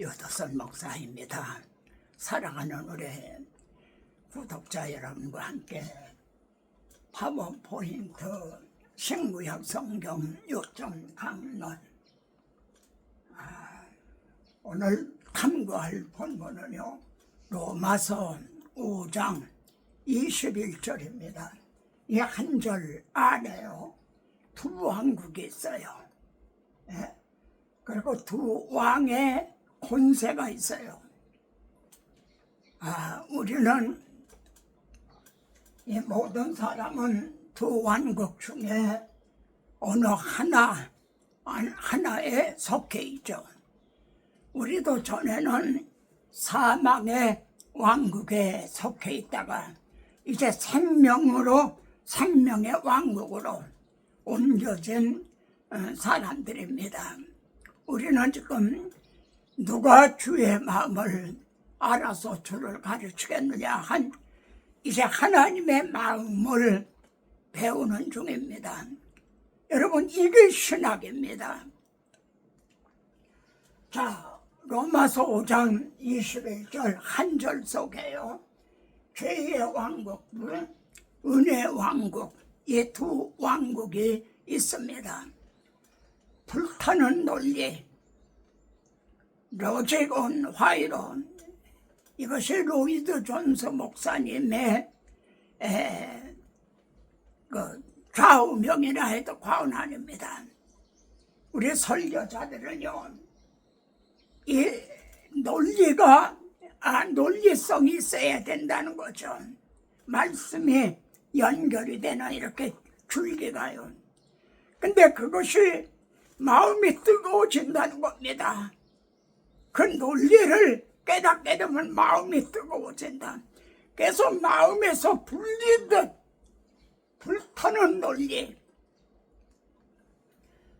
여도선 목사입니다. 사랑하는 우리 구독자 여러분과 함께 파워포인트 신구약 성경 요점 강론, 오늘 탐구할 본문은요 로마서 5장 21절입니다. 이 한 절 안에요 두 왕국이 있어요. 그리고 두 왕의 권세가 있어요. 우리는 이 모든 사람은 두 왕국 중에 어느 하나에 속해 있죠. 우리도 전에는 사망의 왕국에 속해 있다가 이제 생명의 왕국으로 옮겨진 사람들입니다. 우리는 지금 누가 주의 마음을 알아서 주를 가르치겠느냐 이제 하나님의 마음을 배우는 중입니다. 여러분, 이게 신학입니다. 자, 로마서 5장 21절 한 절 속에요 죄의 왕국, 은혜의 왕국, 이 두 왕국이 있습니다. 불타는 논리, 로직 온 화이론, 이것이 로이드 존스 목사님의 좌우명이라 해도 과언 아닙니다. 우리 설교자들은요 이 논리성이 있어야 된다는 거죠. 말씀이 연결이 되나 이렇게 줄기가요. 근데 그것이 마음이 뜨거워진다는 겁니다. 그 논리를 깨닫게 되면 마음이 뜨거워진다. 그래서 마음에서 불리듯 불타는 논리.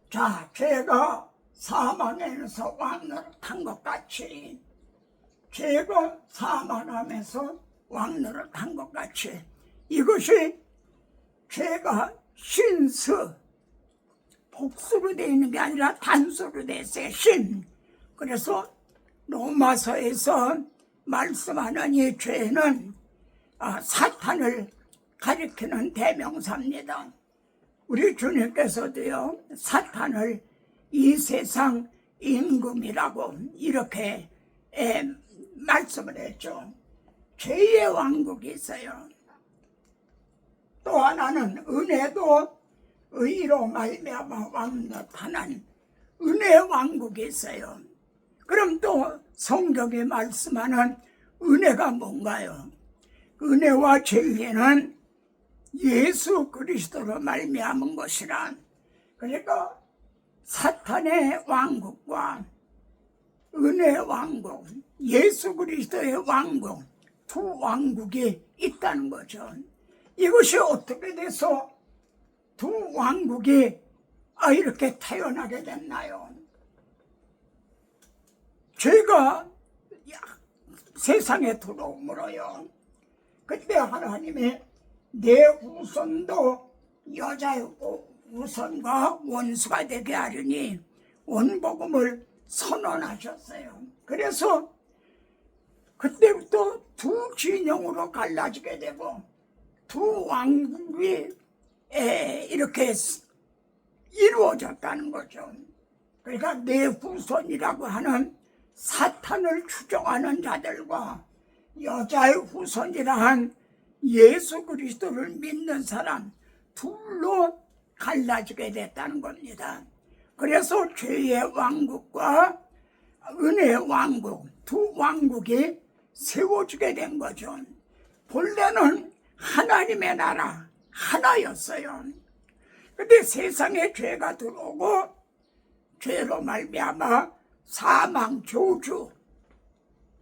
자, 죄가 사망에서 왕노릇한 것 같이, 죄가 사망하면서 왕노릇한 것 같이, 이것이 죄가 신스, 복수로 되어 있는 게 아니라 단수로 되어 있어요. 신. 그래서 로마서에서 말씀하는 이 죄는 사탄을 가리키는 대명사입니다. 우리 주님께서도요 사탄을 이 세상 임금이라고 이렇게 말씀을 했죠. 죄의 왕국이 있어요. 또 하나는 은혜도 의로 말미암아 왕노릇하는 은혜의 왕국이 있어요. 그럼 또 성경에 말씀하는 은혜가 뭔가요? 은혜와 진리는 예수 그리스도로 말미암은 것이라. 그러니까 사탄의 왕국과 은혜의 왕국, 예수 그리스도의 왕국, 두 왕국이 있다는 거죠. 이것이 어떻게 돼서 두 왕국이 이렇게 태어나게 됐나요? 죄가 세상에 들어오므로요. 그때 하나님이 내 후손도 여자의 후손과 원수가 되게 하려니 원복음을 선언하셨어요. 그래서 그때부터 두 진영으로 갈라지게 되고 두 왕국이 이렇게 이루어졌다는 거죠. 그러니까 내 후손이라고 하는 사탄을 추종하는 자들과 여자의 후손이라 한 예수 그리스도를 믿는 사람 둘로 갈라지게 됐다는 겁니다. 그래서 죄의 왕국과 은혜의 왕국, 두 왕국이 세워지게 된 거죠. 본래는 하나님의 나라 하나였어요. 근데 세상에 죄가 들어오고 죄로 말미암아 사망, 저주,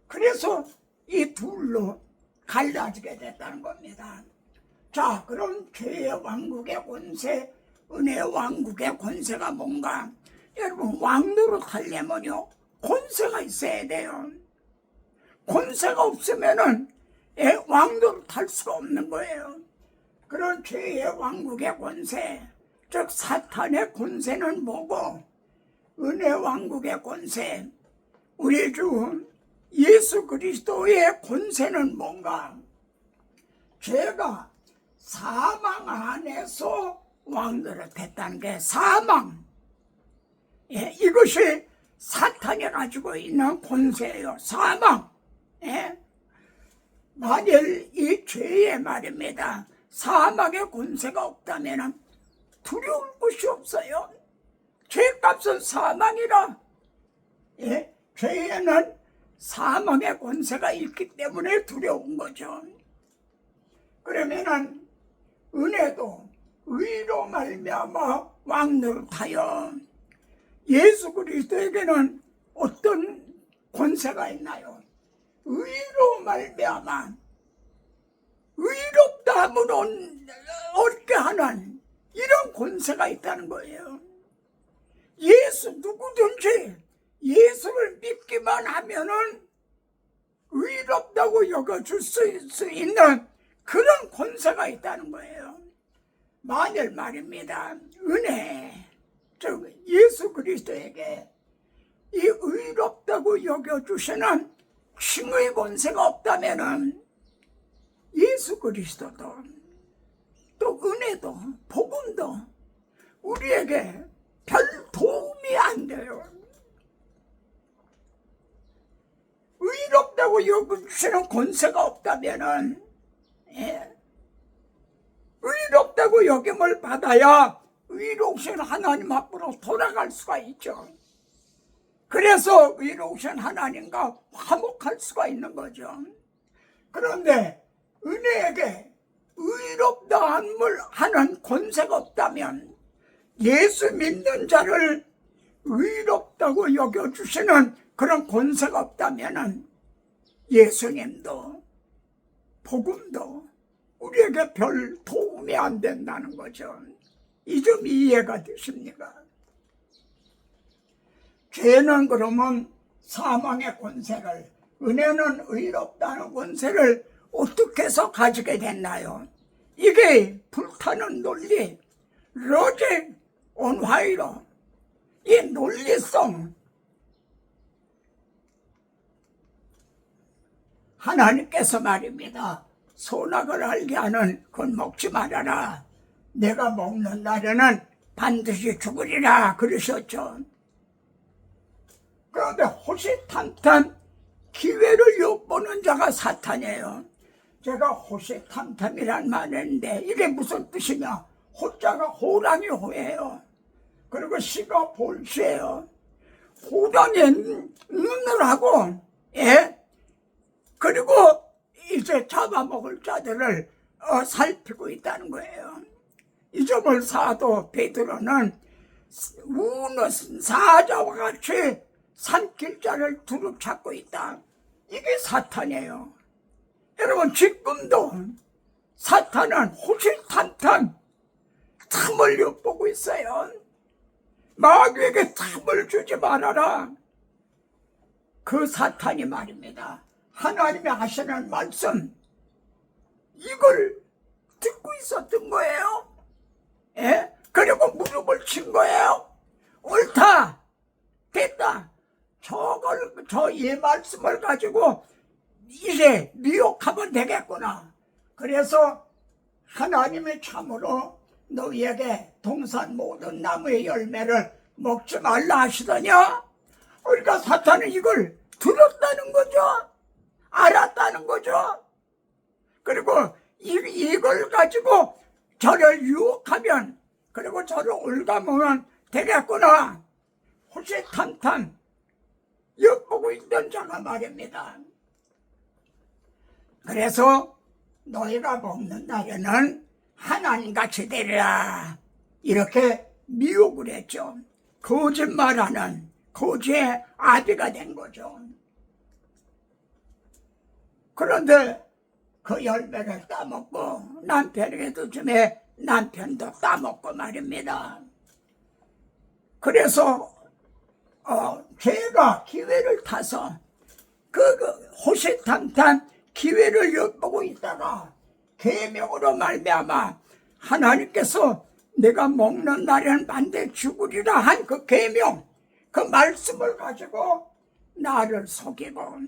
그래서 이 둘로 갈라지게 됐다는 겁니다. 자, 그럼 죄의 왕국의 권세, 은혜의 왕국의 권세가 뭔가? 여러분, 왕노릇 하려면요 권세가 있어야 돼요. 권세가 없으면은 왕노릇 할 수가 없는 거예요. 그런 죄의 왕국의 권세, 즉 사탄의 권세는 뭐고, 은혜 왕국의 권세, 우리 주 예수 그리스도의 권세는 뭔가? 죄가 사망 안에서 왕노릇했다는 게 사망. 예, 이것이 사탄이 가지고 있는 권세예요. 사망. 예? 만일 이 죄의 말입니다. 사망의 권세가 없다면 두려울 것이 없어요. 죄값은 사망이라. 예? 죄에는 사망의 권세가 있기 때문에 두려운 거죠. 그러면은 은혜도 의로 말미암아 왕노릇하여 예수 그리스도에게는 어떤 권세가 있나요? 의로 말미암아 의롭다 함으로 얻게 하는 이런 권세가 있다는 거예요. 예수 누구든지 예수를 믿기만 하면은 의롭다고 여겨줄 수 있는 그런 권세가 있다는 거예요. 만일 말입니다. 은혜, 즉 예수 그리스도에게 이 의롭다고 여겨주시는 칭의 권세가 없다면은 예수 그리스도도 또 은혜도 복음도 우리에게 별 도움이 안 돼요. 의롭다고 여겨주시는 권세가 없다면은 의롭다고 여김을 받아야 의로우신 하나님 앞으로 돌아갈 수가 있죠. 그래서 의로우신 하나님과 화목할 수가 있는 거죠. 그런데 은혜에게 의롭다 함을 하는 권세가 없다면 예수 믿는 자를 의롭다고 여겨주시는 그런 권세가 없다면 예수님도 복음도 우리에게 별 도움이 안 된다는 거죠. 이 점 이해가 되십니까? 죄는 그러면 사망의 권세를, 은혜는 의롭다는 권세를 어떻게 해서 가지게 됐나요? 이게 불타는 논리, 로직 온 화이로, 이 논리성, 하나님께서 말입니다. 선악을 알게 하는 건 먹지 말아라. 내가 먹는 날에는 반드시 죽으리라 그러셨죠. 그런데 호시탐탐 기회를 엿보는 자가 사탄이에요. 제가 호시탐탐이란 말인데 이게 무슨 뜻이냐? 호자가 호랑이 호예요. 그리고 시가 볼시예요. 호랑이 눈을 하고 그리고 이제 잡아먹을 자들을 살피고 있다는 거예요. 이 점을 사도 베드로는 우는 사자와 같이 삼킬 자를 두루 찾고 있다. 이게 사탄이에요. 여러분 지금도 사탄은 호시탐탐 탐을 엿보고 있어요. 마귀에게 탐을 주지 말아라. 그 사탄이 말입니다. 하나님이 하시는 말씀 이걸 듣고 있었던 거예요. 그리고 무릎을 친 거예요. 옳다, 됐다. 이 말씀을 가지고 이제 미혹하면 되겠구나. 그래서 하나님이 참으로 너희에게 동산 모든 나무의 열매를 먹지 말라 하시더냐? 그러니까 사탄은 이걸 들었다는 거죠. 알았다는 거죠. 그리고 이걸 가지고 저를 유혹하면, 그리고 저를 올가면 되겠구나. 호시탐탐 엿보고 있던 자가 말입니다. 그래서 너희가 먹는 날에는 하나님같이 되리라 이렇게 미혹을 했죠. 거짓말하는 거지의 아비가 된 거죠. 그런데 그 열매를 따먹고 남편에게도 주매 남편도 따먹고 말입니다. 그래서 죄가 기회를 타서 그 호시탐탐 기회를 엿보고 있다가 계명으로 말미암아 하나님께서 내가 먹는 날에는 반드시 죽으리라 한 그 계명, 그 말씀을 가지고 나를 속이고,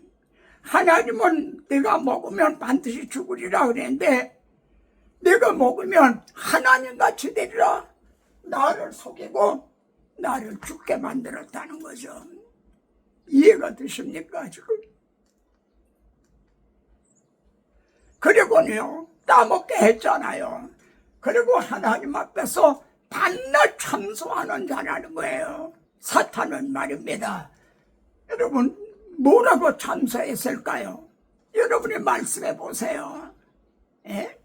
하나님은 내가 먹으면 반드시 죽으리라 그랬는데 내가 먹으면 하나님같이 되리라. 나를 속이고 나를 죽게 만들었다는 거죠. 이해가 되십니까 지금? 그리고요 따먹게 했잖아요. 그리고 하나님 앞에서 반날 참소하는 자라는 거예요. 사탄은 말입니다. 여러분 뭐라고 참소했을까요? 여러분이 말씀해 보세요. 예?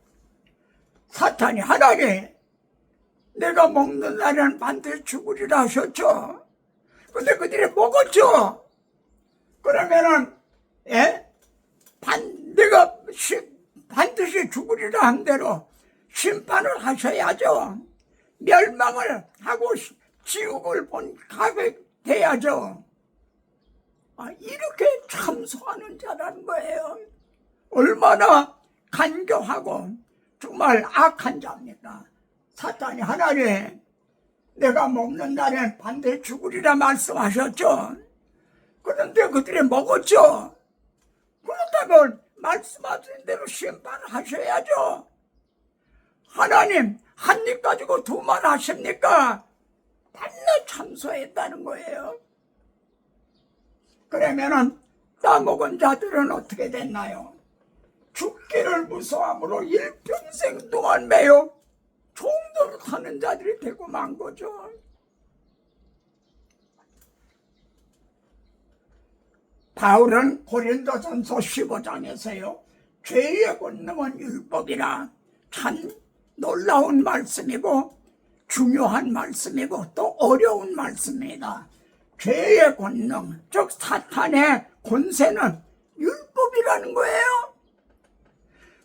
사탄이 하나님 내가 먹는 날에는 반드시 죽으리라 하셨죠. 근데 그들이 먹었죠. 그러면은 내가 반드시 죽으리라 한 대로 심판을 하셔야죠. 멸망을 하고 지옥을 가게 돼야죠. 이렇게 참소하는 자라는 거예요. 얼마나 간교하고 정말 악한 자입니까? 사탄이 하나님 내가 먹는 날엔 반드시 죽으리라 말씀하셨죠. 그런데 그들이 먹었죠. 그렇다면 말씀하신 대로 심판하셔야죠. 하나님 한 입 가지고 두 말 하십니까? 반날 참소했다는 거예요. 그러면은 따먹은 자들은 어떻게 됐나요? 죽기를 무서함으로 일평생 동안 매여 종도를 타는 자들이 되고 만 거죠. 바울은 고린도전서 15장에서요 죄의 권능은 율법이라 참 놀라운 말씀이고 중요한 말씀이고 또 어려운 말씀입니다. 죄의 권능, 즉 사탄의 권세는 율법이라는 거예요.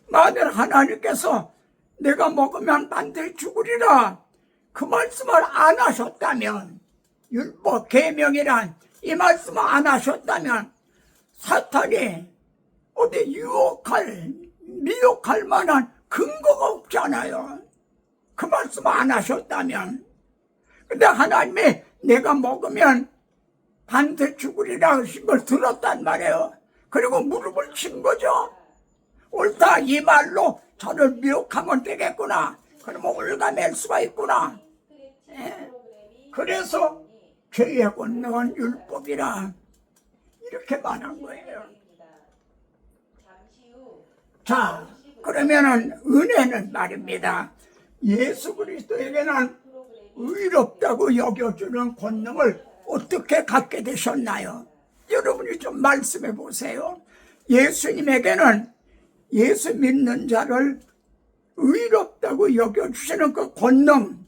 만일 하나님께서 내가 먹으면 반드시 죽으리라 그 말씀을 안 하셨다면, 율법 계명이란 이 말씀을 안 하셨다면 사탄이 어디 미혹할 만한 근거가 없잖아요. 그 말씀 안 하셨다면. 근데 하나님이 내가 먹으면 반드시 죽으리라 하신 걸 들었단 말이에요. 그리고 무릎을 친 거죠. 옳다 이 말로 저를 미혹하면 되겠구나. 그러면 올가맬 수가 있구나. 그래서 죄의 권능은 율법이라 이렇게 말한 거예요. 자, 그러면은 은혜는 말입니다. 예수 그리스도에게는 의롭다고 여겨주는 권능을 어떻게 갖게 되셨나요? 여러분이 좀 말씀해 보세요. 예수님에게는 예수 믿는 자를 의롭다고 여겨주시는 그 권능,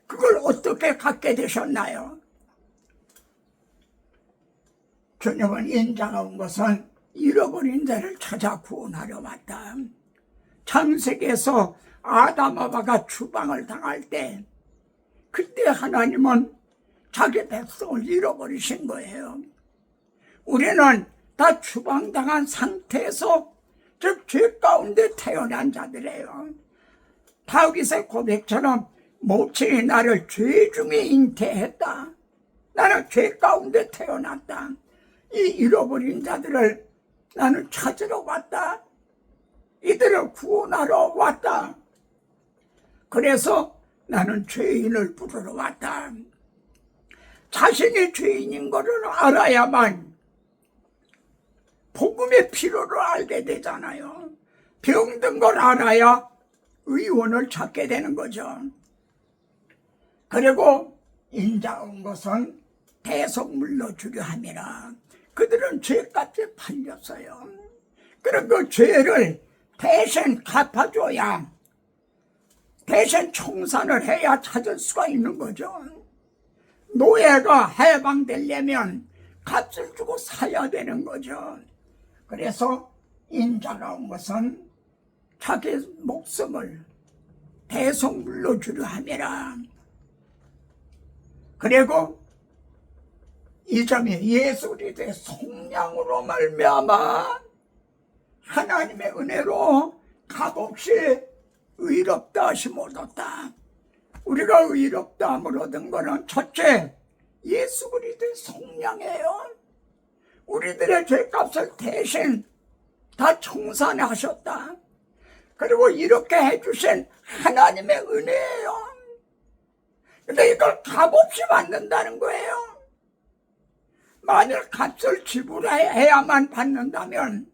그걸 어떻게 갖게 되셨나요? 주님은 인자가 것은 잃어버린 자를 찾아 구원하려 왔다. 창세기에서 아담 하와가 추방을 당할 때 그때 하나님은 자기 백성을 잃어버리신 거예요. 우리는 다 추방당한 상태에서 즉 죄 가운데 태어난 자들이에요. 다윗의 고백처럼 모친이 나를 죄 중에 잉태했다. 나는 죄 가운데 태어났다. 이 잃어버린 자들을 나는 찾으러 왔다. 이들을 구원하러 왔다. 그래서 나는 죄인을 부르러 왔다. 자신이 죄인인 것을 알아야만 복음의 필요를 알게 되잖아요. 병든 걸 알아야 의원을 찾게 되는 거죠. 그리고 인자 온 것은 대속 물러주려 함이라. 그들은 죄값에 팔렸어요. 그럼 그 죄를 대신 갚아줘야, 대신 청산을 해야 찾을 수가 있는 거죠. 노예가 해방되려면 값을 주고 사야 되는 거죠. 그래서 인자가 온 것은 자기 목숨을 대속 물러주려 함이라. 그리고 이 점이 예수 그리스도의 속량으로 말미암아 하나님의 은혜로 값없이 의롭다 하심 얻었다. 우리가 의롭다 함을 얻은 거는 첫째 예수 그리스도의 속량이에요. 우리들의 죄값을 대신 다 청산하셨다. 그리고 이렇게 해주신 하나님의 은혜예요. 근데 이걸 값없이 받는다는 거예요. 만일 값을 지불해야만 받는다면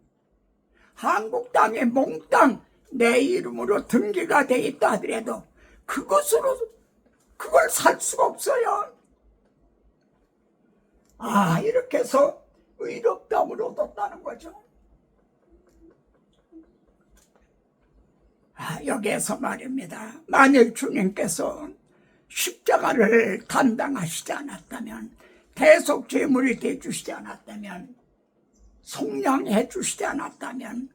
한국 땅에 몽땅 내 이름으로 등기가 돼 있다 하더라도 그걸 살 수가 없어요. 이렇게 해서 의롭다함을 얻었다는 거죠. 여기에서 말입니다. 만일 주님께서 십자가를 감당하시지 않았다면, 대속 제물이 되어주시지 않았다면, 속량해 주시지 않았다면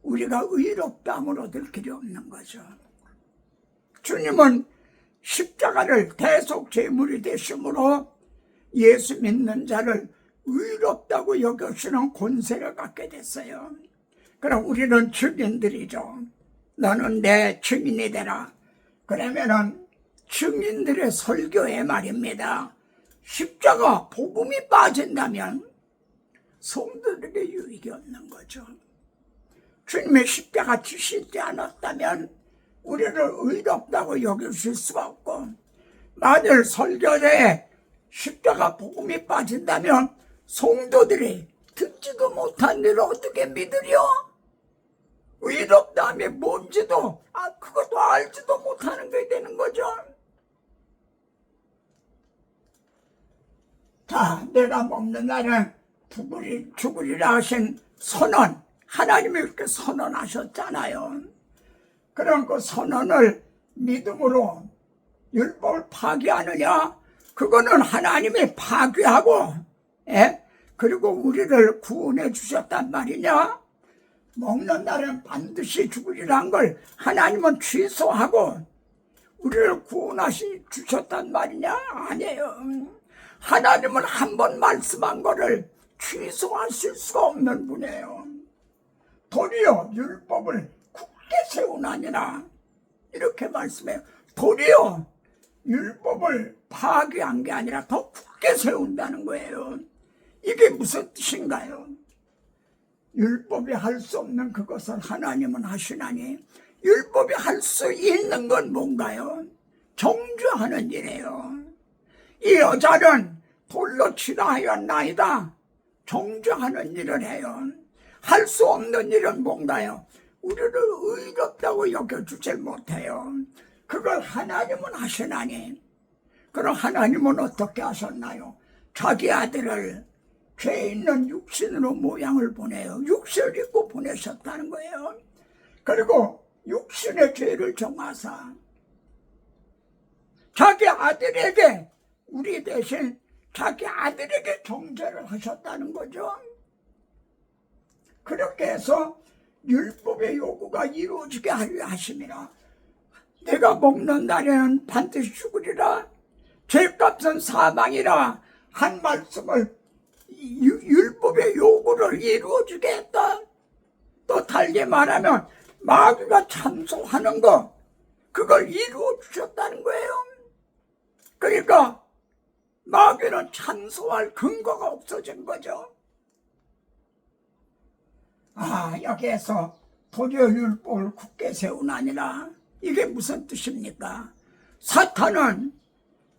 우리가 의롭다함을 얻을 길이 없는 거죠. 주님은 십자가를 대속 제물이 되심으로 예수 믿는 자를 의롭다고 여겨주는 권세를 갖게 됐어요. 그럼 우리는 증인들이죠. 너는 내 증인이 되라. 그러면은 증인들의 설교에 말입니다. 십자가 복음이 빠진다면 성도들에게 유익이 없는 거죠. 주님의 십자가 지시지 않았다면 우리를 의롭다고 여길 수가 없고, 만일 설교에 십자가 복음이 빠진다면 성도들이 듣지도 못한 일을 어떻게 믿으려? 의롭다함이 뭔지도 그것도 알지도 못하는 게 되는 거죠. 자, 내가 먹는 날은 죽으리라 하신 선언, 하나님이 이렇게 선언하셨잖아요. 그런 그 선언을 믿음으로 율법을 파괴하느냐? 그거는 하나님이 파괴하고, 그리고 우리를 구원해 주셨단 말이냐? 먹는 날은 반드시 죽으리란 걸 하나님은 취소하고 우리를 구원하시 주셨단 말이냐? 아니에요. 하나님은 한 번 말씀한 거를 취소하실 수가 없는 분이에요. 도리어 율법을 굳게 세우나니라, 이렇게 말씀해요. 도리어 율법을 파괴한 게 아니라 더 굳게 세운다는 거예요. 이게 무슨 뜻인가요? 율법이 할 수 없는 그것을 하나님은 하시나니, 율법이 할 수 있는 건 뭔가요? 정죄하는 일이에요. 이 여자는 돌로 치라 하였나이다. 정죄하는 일을 해요. 할 수 없는 일은 뭔가요? 우리를 의롭다고 여겨주질 못해요. 그걸 하나님은 하시나니, 그럼 하나님은 어떻게 하셨나요? 자기 아들을 죄 있는 육신으로 모양을 보내요. 육신을 입고 보내셨다는 거예요. 그리고 육신의 죄를 정하사 자기 아들에게, 우리 대신 자기 아들에게 정죄를 하셨다는 거죠. 그렇게 해서 율법의 요구가 이루어지게 하려 하심이라. 내가 먹는 날에는 반드시 죽으리라, 죄값은 사망이라 한 말씀을, 율법의 요구를 이루어지게 했다. 또 달리 말하면 마귀가 참소하는 거, 그걸 이루어 주셨다는 거예요. 그러니까 마귀는 참소할 근거가 없어진 거죠. 여기에서 도리어 율법을 굳게 세우나니라, 이게 무슨 뜻입니까? 사탄은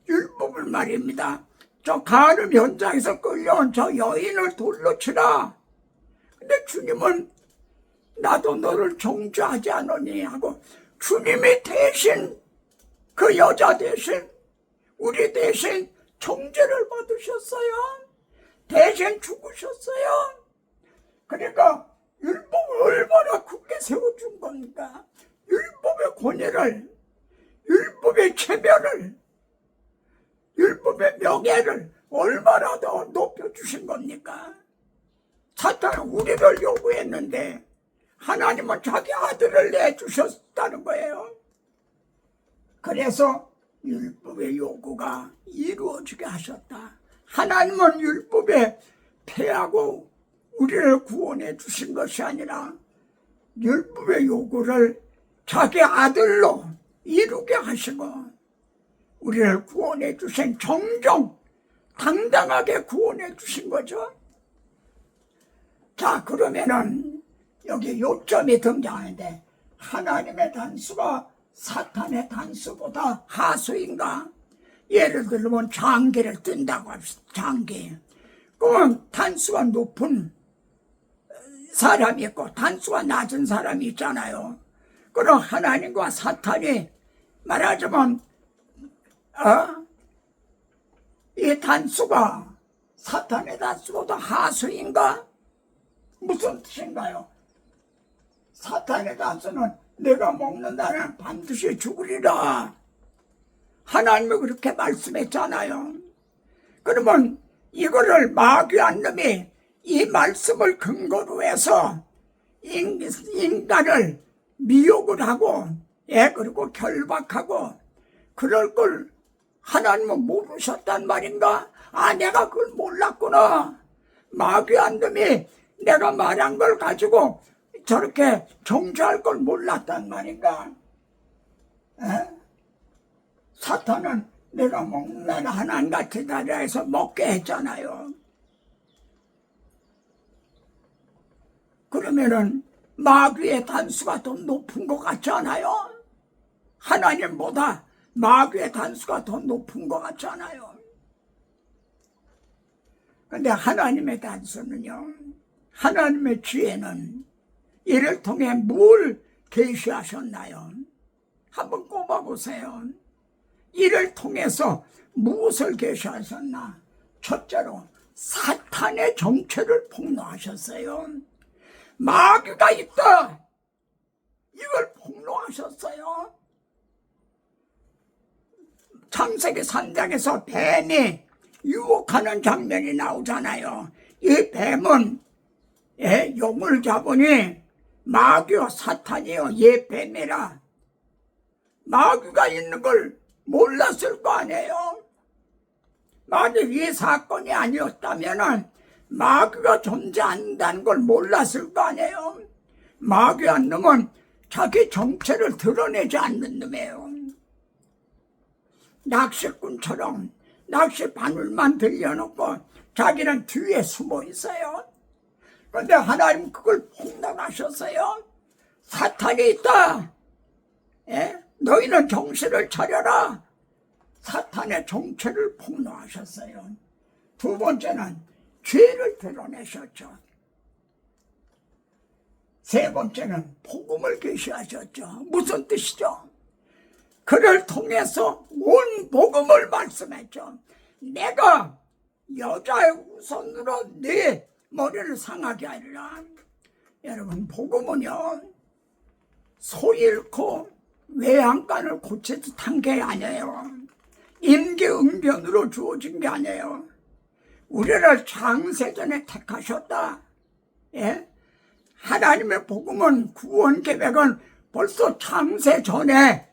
율법을 말입니다. 저 간음 현장에서 끌려온 저 여인을 돌로 치라. 근데 주님은 나도 너를 정죄하지 않으니 하고, 주님이 대신, 그 여자 대신, 우리 대신 정죄를 받으셨어요. 대신 죽으셨어요. 그러니까 율법을 얼마나 굳게 세워준 겁니까? 율법의 권위를, 율법의 체면을, 율법의 명예를 얼마나 더 높여주신 겁니까? 사탄은 우리를 요구했는데 하나님은 자기 아들을 내주셨다는 거예요. 그래서 율법의 요구가 이루어지게 하셨다. 하나님은 율법에 패하고 우리를 구원해 주신 것이 아니라 율법의 요구를 자기 아들로 이루게 하시고 우리를 구원해 주신, 정정 당당하게 구원해 주신 거죠. 자, 그러면은 여기 요점이 등장하는데, 하나님의 단수가 사탄의 단수보다 하수인가? 예를 들면 장기를 뜬다고 합시다. 장기. 그러면 단수가 높은 사람이 있고 단수가 낮은 사람이 있잖아요. 그럼 하나님과 사탄이 말하자면 이 단수가 사탄의 단수보다 하수인가? 무슨 뜻인가요? 사탄의 단수는 내가 먹는다면 반드시 죽으리라. 하나님이 그렇게 말씀했잖아요. 그러면 이거를 마귀한 놈이 이 말씀을 근거로 해서 인간을 미혹을 하고 그리고 결박하고 그럴 걸 하나님은 모르셨단 말인가? 아, 내가 그걸 몰랐구나. 마귀한 놈이 내가 말한 걸 가지고 저렇게 정죄할 걸 몰랐단 말인가? 사탄은 내가 먹는 하나님같이 다리라 해서 먹게 했잖아요. 그러면은 마귀의 단수가 더 높은 것 같지 않아요? 하나님보다 마귀의 단수가 더 높은 것 같지 않아요? 근데 하나님의 단수는요, 하나님의 지혜는 이를 통해 뭘 계시하셨나요? 한번 꼽아보세요. 이를 통해서 무엇을 계시하셨나? 첫째로 사탄의 정체를 폭로하셨어요. 마귀가 있다, 이걸 폭로하셨어요. 창세기 3장에서 뱀이 유혹하는 장면이 나오잖아요. 이 뱀은 용을 잡으니 마귀와 사탄이요, 얘 뱀이라. 마귀가 있는 걸 몰랐을 거 아니에요. 만약 이 사건이 아니었다면 마귀가 존재한다는 걸 몰랐을 거 아니에요. 마귀한 놈은 자기 정체를 드러내지 않는 놈이에요. 낚시꾼처럼 낚시 바늘만 들려놓고 자기는 뒤에 숨어 있어요. 그런데 하나님 그걸 폭로하셨어요. 사탄이 있다. 너희는 정신을 차려라. 사탄의 정체를 폭로하셨어요. 두 번째는 죄를 드러내셨죠. 세 번째는 복음을 계시하셨죠. 무슨 뜻이죠? 그를 통해서 온 복음을 말씀했죠. 내가 여자의 우선으로 네 머리를 상하게 하리라. 여러분, 복음은요, 소 잃고 외양간을 고쳐서 탄 게 아니에요. 임기응변으로 주어진 게 아니에요. 우리를 창세전에 택하셨다. 하나님의 복음은, 구원 계획은 벌써 창세전에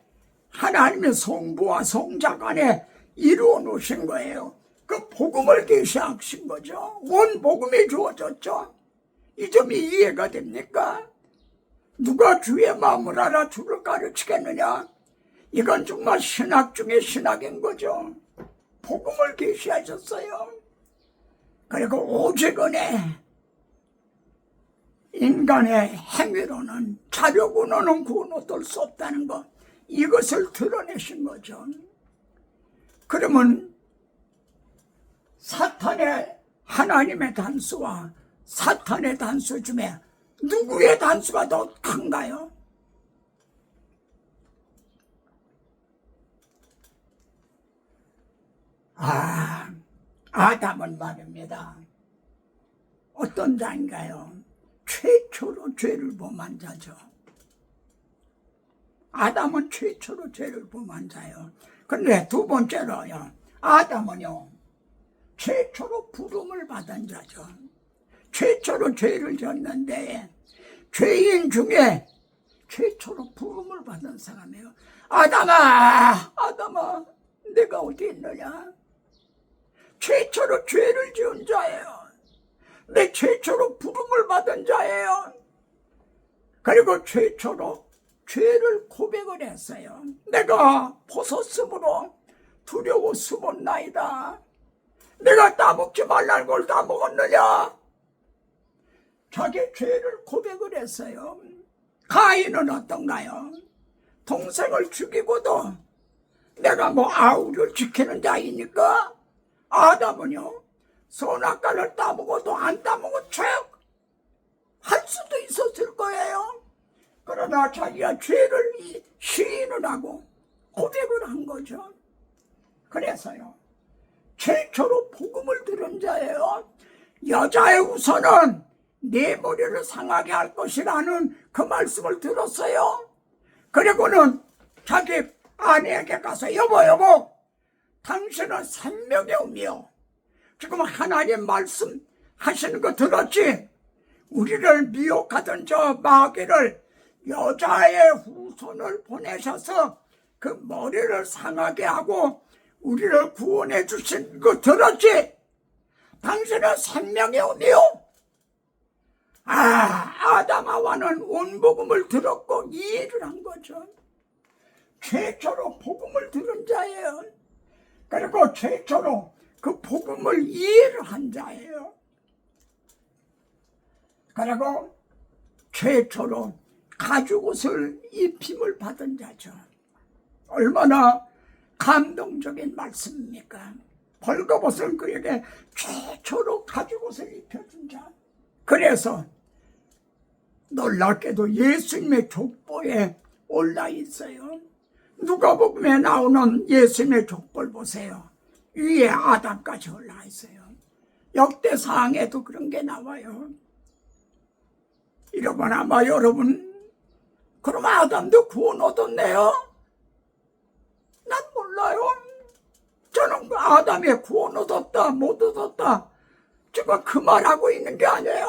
하나님의 성부와 성자 간에 이루어 놓으신 거예요. 그 복음을 계시하신 거죠. 온 복음이 주어졌죠. 이 점이 이해가 됩니까? 누가 주의 마음을 알아 주를 가르치겠느냐? 이건 정말 신학 중에 신학인 거죠. 복음을 계시하셨어요. 그리고 오직 은혜, 인간의 행위로는, 자력으로는 구원 얻을 수 없다는 것, 이것을 드러내신 거죠. 그러면 사탄의, 하나님의 단수와 사탄의 단수 중에 누구의 단수가 더 큰가요? 아담은 말입니다. 어떤 자인가요? 최초로 죄를 범한 자죠. 아담은 최초로 죄를 범한 자예요. 그런데 두 번째로요, 아담은요, 최초로 부름을 받은 자죠. 최초로 죄를 졌는데 죄인 중에 최초로 부름을 받은 사람이에요. 아담아, 아담아, 내가 어디 있느냐? 최초로 죄를 지은 자예요. 내 최초로 부름을 받은 자예요. 그리고 최초로 죄를 고백을 했어요. 내가 벗었으므로 두려워 숨었나이다. 내가 따먹지 말라는 걸 다 먹었느냐? 자기 죄를 고백을 했어요. 가인은 어떤가요? 동생을 죽이고도 내가 뭐 아우를 지키는 자이니까, 아담은요 선악과를 따먹어도 안 따먹은 척 할 수도 있었을 거예요. 그러나 자기가 죄를 시인을 하고 고백을 한 거죠. 그래서요 최초로 복음을 들은 자예요. 여자의 우선은 내 머리를 상하게 할 것이라는 그 말씀을 들었어요. 그리고는 자기 아내에게 가서 여보 당신은 생명의 음이요, 지금 하나님 말씀 하시는 거 들었지? 우리를 미혹하던 저 마귀를 여자의 후손을 보내셔서 그 머리를 상하게 하고 우리를 구원해 주신 거 들었지? 당신은 생명의 음이요. 아담 하와는 온 복음을 들었고 이해를 한 거죠. 최초로 복음을 들은 자예요. 그리고 최초로 그 복음을 이해를 한 자예요. 그리고 최초로 가죽옷을 입힘을 받은 자죠. 얼마나 감동적인 말씀입니까? 벌거벗은 그에게 최초로 가죽옷을 입혀준 자. 그래서 놀랍게도 예수님의 족보에 올라 있어요. 누가복음에 나오는 예수님의 족보를 보세요. 위에 아담까지 올라 있어요. 역대사항에도 그런 게 나와요. 이러면 아마 여러분, 그럼 아담도 구원 얻었네요? 난 몰라요. 저는 아담의 구원 얻었다 못 얻었다 지금 그 말하고 있는 게 아니에요.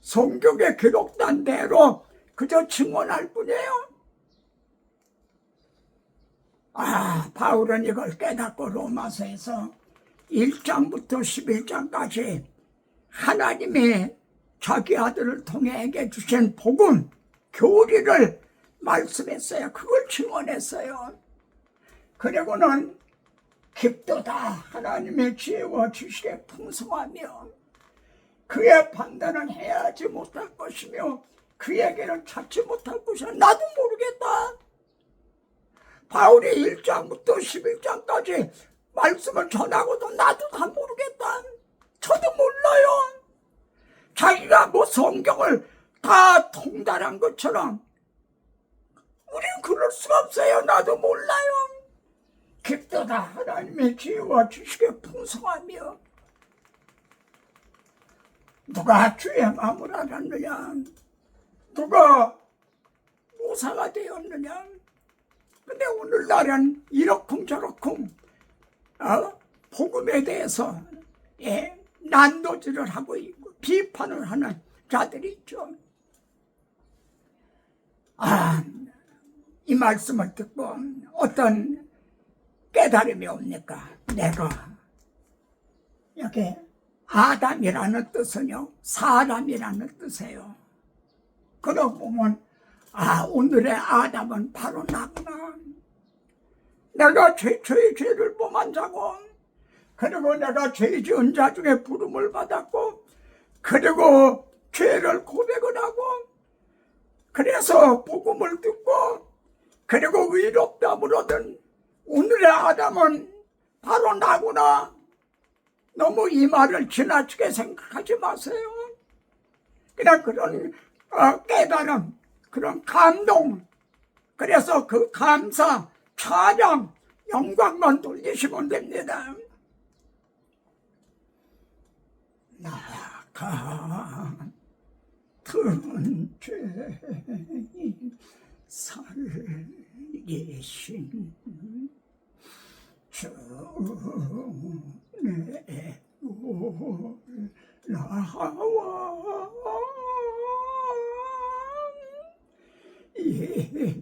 성경에 기록된 대로 그저 증언할 뿐이에요. 바울은 이걸 깨닫고 로마서에서 1장부터 11장까지 하나님이 자기 아들을 통해 에게 주신 복음, 교리를 말씀했어요. 그걸 증언했어요. 그리고는 깊도다 하나님의 지혜와 지식에 풍성하며 그의 판단은 해야지 못할 것이며 그에게는 찾지 못할 것이야. 나도 모르겠다. 바울이 1장부터 11장까지 말씀을 전하고도 나도 다 모르겠다. 저도 몰라요. 자기가 뭐 성경을 다 통달한 것처럼 우린 그럴 수가 없어요. 나도 몰라요. 깊도다 하나님의 지혜와 지식에 풍성하며 누가 주의 마음을 알았느냐, 누가 모사가 되었느냐. 근데 오늘날은 이러쿵저러쿵 복음에 대해서 난도질을 하고 있고 비판을 하는 자들이 있죠. 이 말씀을 듣고 어떤 깨달음이 옵니까? 내가 여기 아담이라는 뜻은요 사람이라는 뜻이에요. 그러고 보면 오늘의 아담은 바로 나구나. 내가 최초의 죄를 범한 자고, 그리고 내가 죄 지은 자 중에 부름을 받았고, 그리고 죄를 고백을 하고, 그래서 복음을 듣고, 그리고 의롭다함을 얻은 오늘의 아담은 바로 나구나. 너무 이 말을 지나치게 생각하지 마세요. 그냥 그런 깨달음, 그런 감동, 그래서 그 감사, 찬양, 영광만 돌리시면 됩니다. 나 같은 죄인 살리신 주내 나와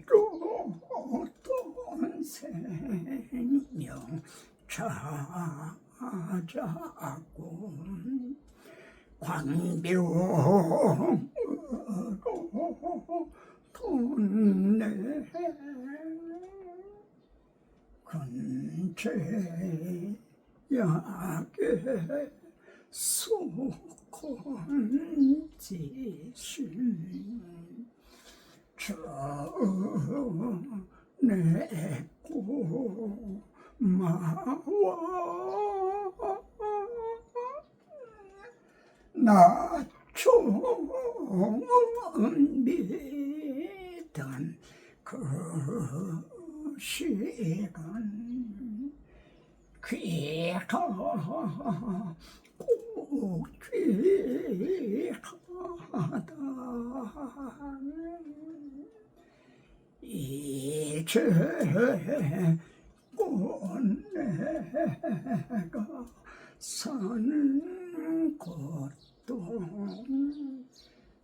이로던 생명 찾아고 광명으로 돈내 근죄 약의 수건 지신 전에 고마워 나 준비던 그 시간 귀하다 꼭 귀하다 이제 꽃내가 사는 곳도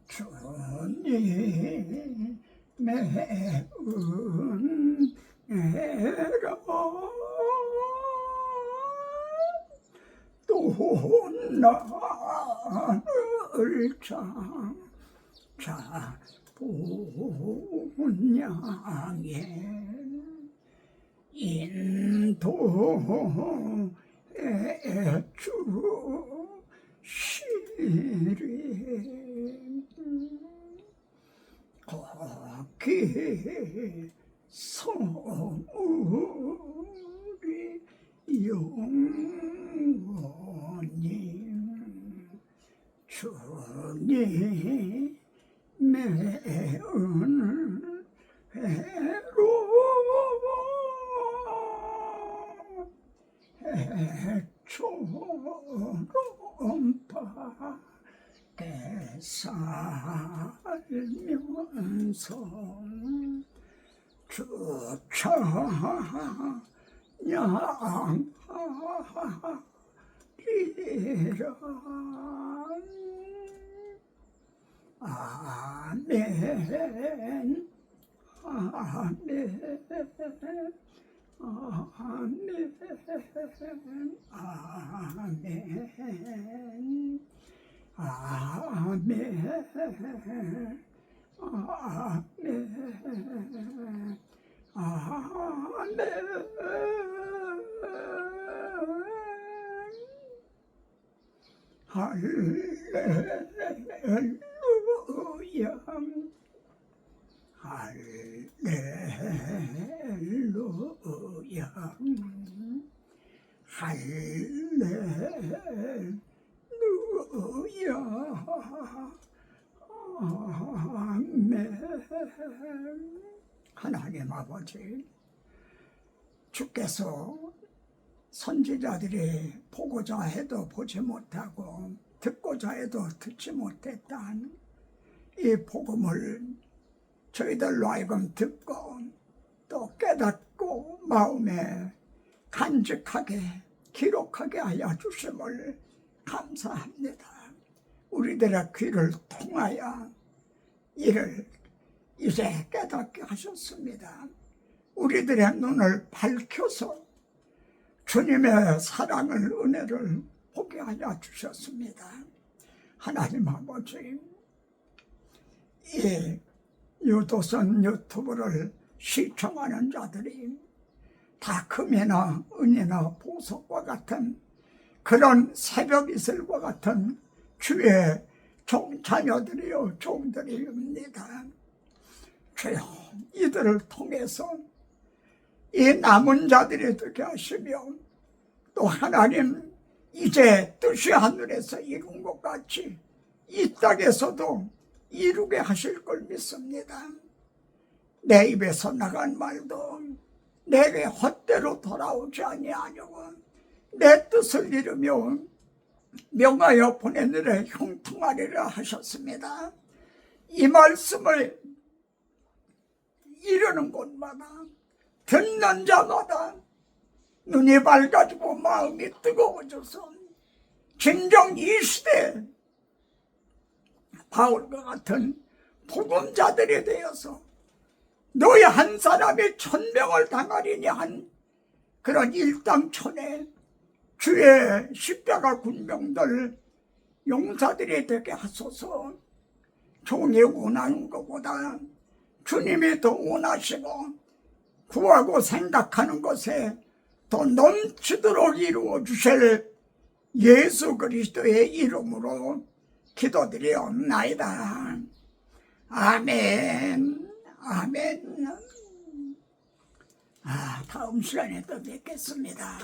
주님의 은혜라 또 나를 장차 본향에 인도해 주시리 거기 우리 영원히 주님의 은혜로 해처럼 밖에 살면서 주찬양하리라 아멘 아멘 아멘 아멘 아멘 아멘 아멘 할렐루야 할렐루야 할렐루야 아멘 하나님 아버지 주께서 선지자들이 보고자 해도 보지 못하고 듣고자 해도 듣지 못했던 이 복음을 저희들로 하여금 듣고 또 깨닫고 마음에 간직하게 기록하게 하여 주심을 감사합니다. 우리들의 귀를 통하여 이를 이제 깨닫게 하셨습니다. 우리들의 눈을 밝혀서 주님의 사랑을 은혜를 보게 하여 주셨습니다. 하나님 아버지 이 유도선 유튜브를 시청하는 자들이 다 금이나 은이나 보석과 같은 그런 새벽 이슬과 같은 주의 자녀들이요 종들이옵니다. 주여 이들을 통해서 이 남은 자들이 되게 하시며 또 하나님 이제 뜻이 하늘에서 이룬 것 같이 이 땅에서도 이루게 하실 걸 믿습니다. 내 입에서 나간 말도 내게 헛되로 돌아오지 아니하려고 내 뜻을 이루며 명하여 보내느라 형통하리라 하셨습니다. 이 말씀을 이루는 곳마다 듣는 자마다 눈이 밝아지고 마음이 뜨거워져서 진정 이 시대에 바울과 같은 복음자들이 되어서 너희 한 사람이 1000명을 당하리니 한 그런 일당천에 주의 십자가 군병들 용사들이 되게 하소서. 종이 원하는 것보다 주님이 더 원하시고 구하고 생각하는 것에 더 넘치도록 이루어 주실 예수 그리스도의 이름으로 기도드리옵나이다. 아멘. 아멘. 다음 시간에 또 뵙겠습니다.